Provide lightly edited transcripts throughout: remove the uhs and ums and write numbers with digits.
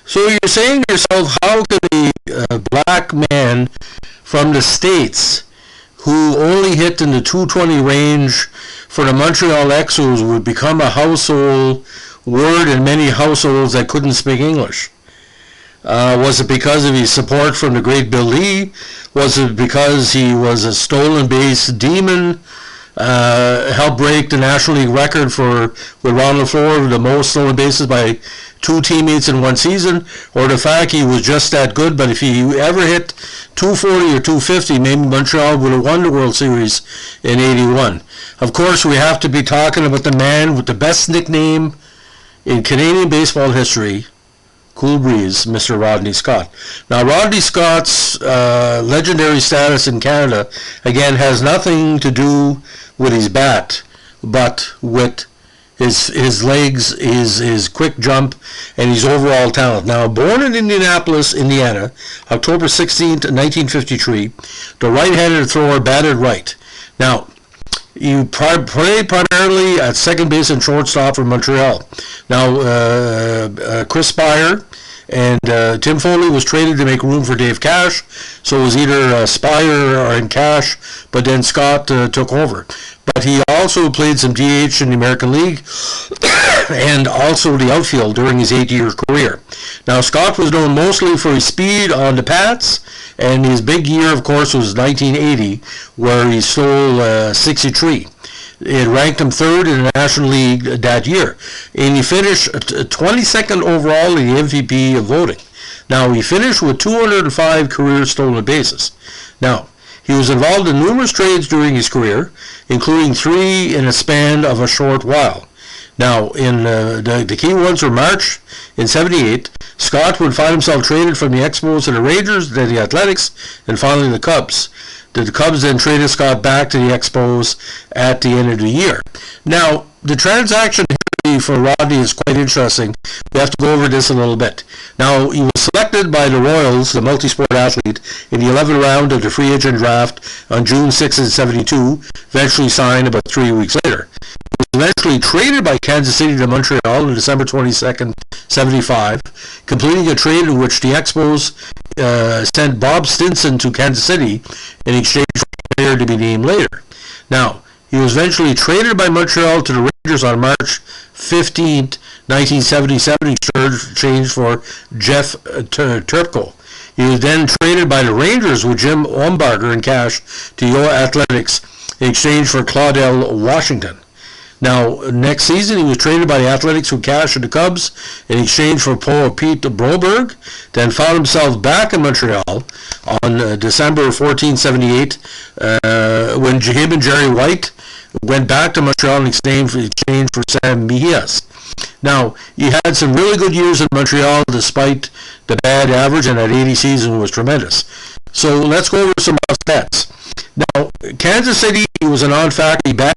So you're saying to yourself, how could a black man from the States who only hit in the 220 range for the Montreal Expos would become a household word in many households that couldn't speak English? Was it because of his support from the great Bill Lee? Was it because he was a stolen base demon? Helped break the National League record with Ron LaFleur, the most stolen bases by two teammates in one season, or the fact he was just that good? But if he ever hit 240 or 250, maybe Montreal would have won the World Series in '81. Of course, we have to be talking about the man with the best nickname in Canadian baseball history, Cool Breeze, Mr. Rodney Scott. Now, Rodney Scott's legendary status in Canada, again, has nothing to do with his bat, but with his legs, his quick jump, and his overall talent. Now, born in Indianapolis, Indiana, October 16th, 1953, the right-handed thrower batted right. Now, he played primarily at second base and shortstop for Montreal. Now, Chris Spire and Tim Foley was traded to make room for Dave Cash, so it was either Spire or in Cash, but then Scott took over. But he also played some DH in the American League and also the outfield during his 8-year career. Now, Scott was known mostly for his speed on the Pats, and his big year, of course, was 1980, where he stole 63. It ranked him third in the National League that year. And he finished 22nd overall in the MVP voting. Now, he finished with 205 career stolen bases. Now, he was involved in numerous trades during his career, including 3 in a span of a short while. Now, in the key ones were March in '78, Scott would find himself traded from the Expos to the Rangers, then the Athletics, and finally the Cubs. The Cubs then traded Scott back to the Expos at the end of the year. Now, the transaction for Rodney is quite interesting. We have to go over this a little bit. Now, he was selected by the Royals, the multi-sport athlete, in the 11th round of the free agent draft on June 6th, '72, eventually signed about 3 weeks later. He was eventually traded by Kansas City to Montreal on December 22nd, '75, completing a trade in which the Expos sent Bob Stinson to Kansas City in exchange for a player to be named later. Now, he was eventually traded by Montreal to the Rangers on March 15, 1977, exchanged for Jeff Turco. He was then traded by the Rangers with Jim Umbarger in cash to the Athletics in exchange for Claudel Washington. Now, next season, he was traded by the Athletics with cash to the Cubs in exchange for Pete Broberg, then found himself back in Montreal on December 14, '78, when him and Jerry White went back to Montreal in exchange for Sam Mejias. Now, he had some really good years in Montreal despite the bad average, and that '80 season was tremendous. So let's go over some stats. Now, Kansas City, he was a non-factor. He batted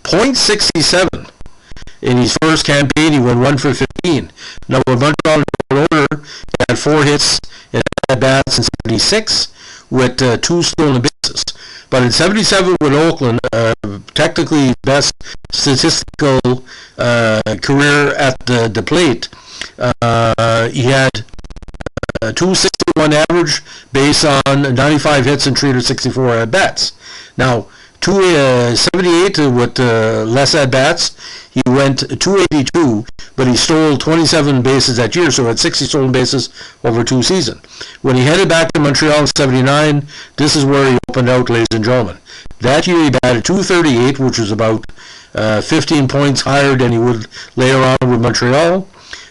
.67 in his first campaign. He went 1 for 15. Now, with Montreal in order, he had 4 hits and at-bats in '76 with 2 stolen bases. But in '77 with Oakland, technically his best statistical career at the plate, he had 261 average based on 95 hits and 364 at-bats. Now, 78 with less at-bats, he went 282, but he stole 27 bases that year, so had 60 stolen bases over 2 seasons. When he headed back to Montreal in '79, this is where he opened out, ladies and gentlemen. That year he batted .238, which was about 15 points higher than he would later on with Montreal.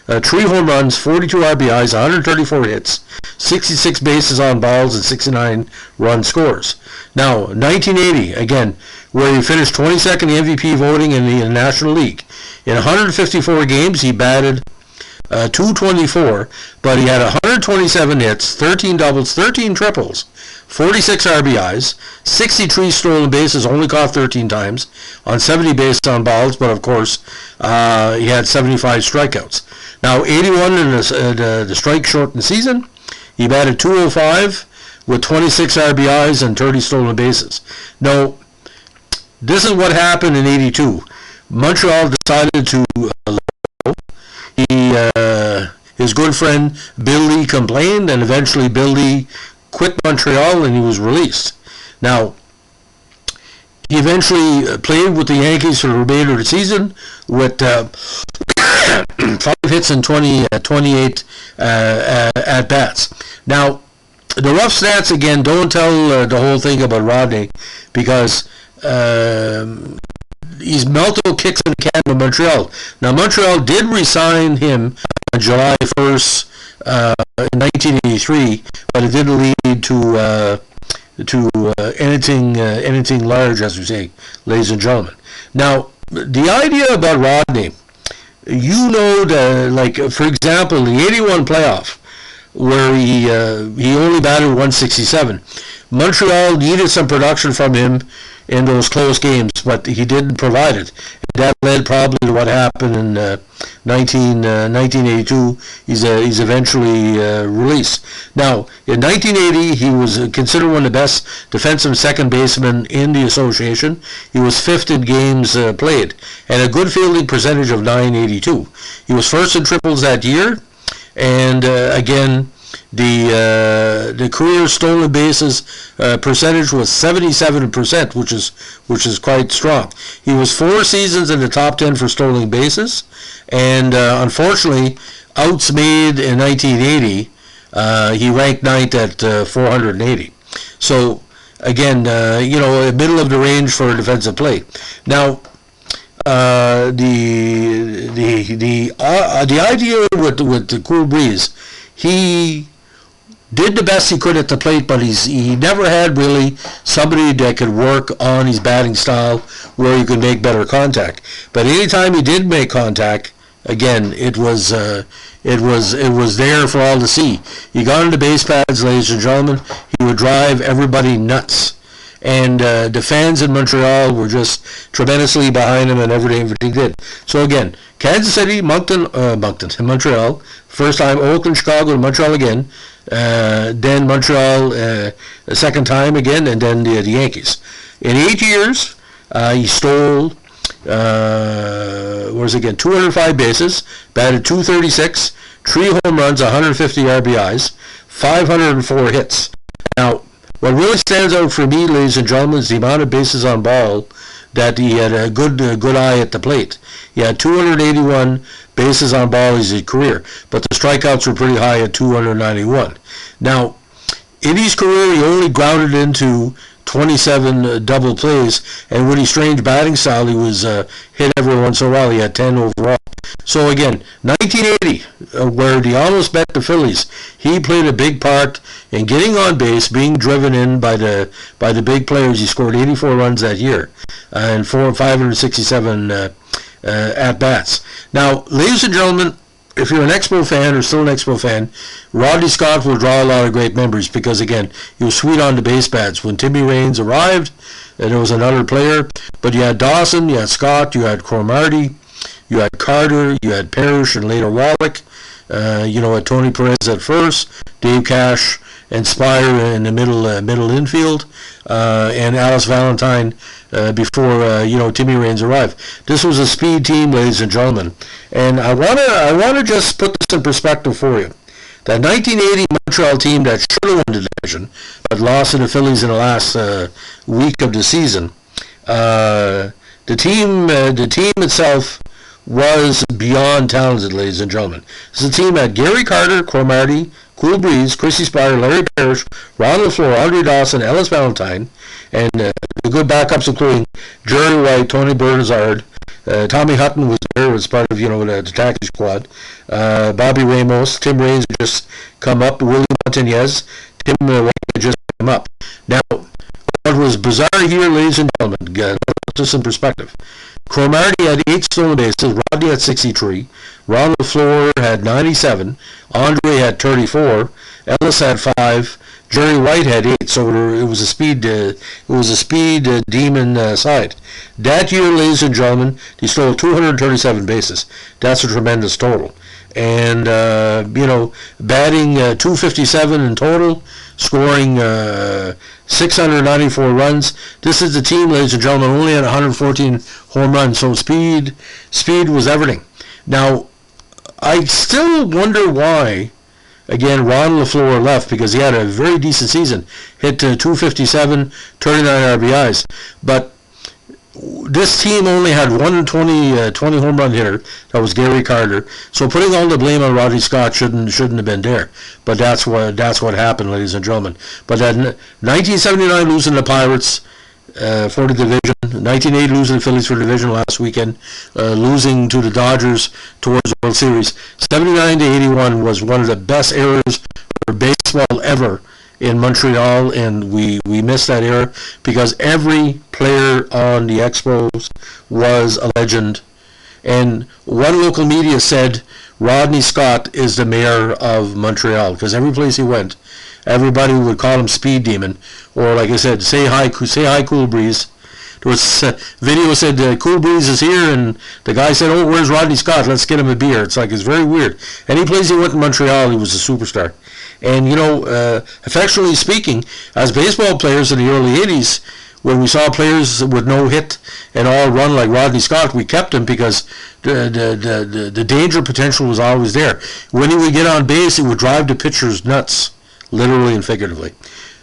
3 home runs, 42 RBIs, 134 hits, 66 bases on balls, and 69 run scores. Now, 1980, again, where he finished 22nd in MVP voting in the National League. In 154 games, he batted .224, but he had 127 hits, 13 doubles, 13 triples, 46 RBIs, 63 stolen bases, only caught 13 times, on 70 bases on balls, but of course, he had 75 strikeouts. Now, 81 in the strike shortened season. He batted .205 with 26 RBIs and 30 stolen bases. Now, this is what happened in '82. Montreal decided to his his good friend Bill Lee complained, and eventually Bill Lee quit Montreal and he was released. Now, he eventually played with the Yankees for the remainder of the season with 5 hits and 28 at-bats. Now, the rough stats, again, don't tell the whole thing about Rodney, because he's multiple kicks in the can with Montreal. Now, Montreal did re-sign him on July 1st in 1983, but it didn't lead to anything large, as we say, ladies and gentlemen. Now, the idea about Rodney, you know, like, for example, the 81 playoff, where he only batted 167. Montreal needed some production from him in those close games, but he didn't provide it. That led probably to what happened in 1982. He's eventually released. Now, in 1980, he was considered one of the best defensive second basemen in the association. He was 5th in games played, and a good fielding percentage of .982. He was first in triples that year, and again, the career stolen bases percentage was 77%, which is quite strong. He was 4 seasons in the top 10 for stolen bases, and unfortunately, outs made in 1980, he ranked 9th at 480. So again, middle of the range for defensive play. Now, the idea with the Cool Breeze, he did the best he could at the plate, but he never had really somebody that could work on his batting style where he could make better contact. But anytime he did make contact, again, it was there for all to see. He got into base pads, ladies and gentlemen. He would drive everybody nuts. And the fans in Montreal were just tremendously behind him and everything he did. So again, Kansas City, Montreal, first time, Oakland, Chicago, Montreal again, then Montreal a second time again, and then the Yankees. In 8 years, he stole 205 bases, batted .236, 3 home runs, 150 RBIs, 504 hits. Now, what really stands out for me, ladies and gentlemen, is the amount of bases on ball that he had a good eye at the plate. He had 281 bases on ball in his career, but the strikeouts were pretty high at 291. Now, in his career, he only grounded into 27 double plays, and with his strange batting style, he was hit every once in a while. He had 10 overall. So again, 1980, where he almost bet the Phillies, he played a big part in getting on base, being driven in by the big players. He scored 84 runs that year, and 567 at bats. Now, ladies and gentlemen, if you're an Expo fan or still an Expo fan, Rodney Scott will draw a lot of great memories because, again, he was sweet on the base pads. When Timmy Raines arrived, there was another player, but you had Dawson, you had Scott, you had Cromartie, you had Carter, you had Parrish, and later Wallach. Had Tony Perez at first, Dave Cash and Spire in the middle infield, and Alice Valentine before Timmy Raines arrived. This was a speed team, ladies and gentlemen, and I wanna just put this in perspective for you. That 1980 Montreal team that should have won the division, but lost to the Phillies in the last week of the season. The team itself was beyond talented, ladies and gentlemen. This is a team had Gary Carter, Cromartie, Cool Breeze, Chrissy Spire, Larry Parrish, Ron LaFleur, Andre Dawson, Ellis Valentine, and the good backups including Jerry White, Tony Bernazard, Tommy Hutton was there as part of the taxi squad, Bobby Ramos, Tim Raines had just come up, Willie Montañez, Tim White had just come up. Now, what was bizarre here, ladies and gentlemen, let's put this in perspective. Cromartie had 8 stolen bases, Rodney had 63, Ron LaFleur had 97, Andre had 34, Ellis had 5, Jerry White had 8. So it was a speed demon side. That year, ladies and gentlemen, he stole 237 bases. That's a tremendous total. And batting 257 in total, scoring 694 runs. This is the team, ladies and gentlemen, only had 114 home runs. So speed was everything. Now, I still wonder why, again, Ron LaFleur left, because he had a very decent season. Hit 257, 39 RBIs. But this team only had one 20 home run hitter. That was Gary Carter. So putting all the blame on Rodney Scott shouldn't have been there. But that's what happened, ladies and gentlemen. But that 1979 losing to the Pirates for the division, 1980 losing to the Phillies for the division last weekend, losing to the Dodgers towards the World Series. 79 to 81 was one of the best eras for baseball ever in Montreal, and we missed that era because every player on the Expos was a legend. And one local media said Rodney Scott is the mayor of Montreal, because every place he went, everybody would call him Speed Demon, or like I said, say hi Cool Breeze. There was video said Cool Breeze is here, and the guy said, oh, where's Rodney Scott? Let's get him a beer. It's very weird. Any place he went in Montreal, he was a superstar. And, affectionately speaking, as baseball players in the early 80s, when we saw players with no hit and all run like Rodney Scott, we kept him because the danger potential was always there. When he would get on base, it would drive the pitchers nuts, literally and figuratively.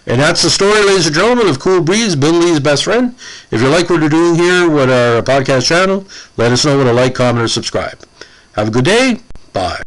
And that's the story, ladies and gentlemen, of Cool Breeze, Bill Lee's best friend. If you like what we're doing here with our podcast channel, let us know with a like, comment, or subscribe. Have a good day. Bye.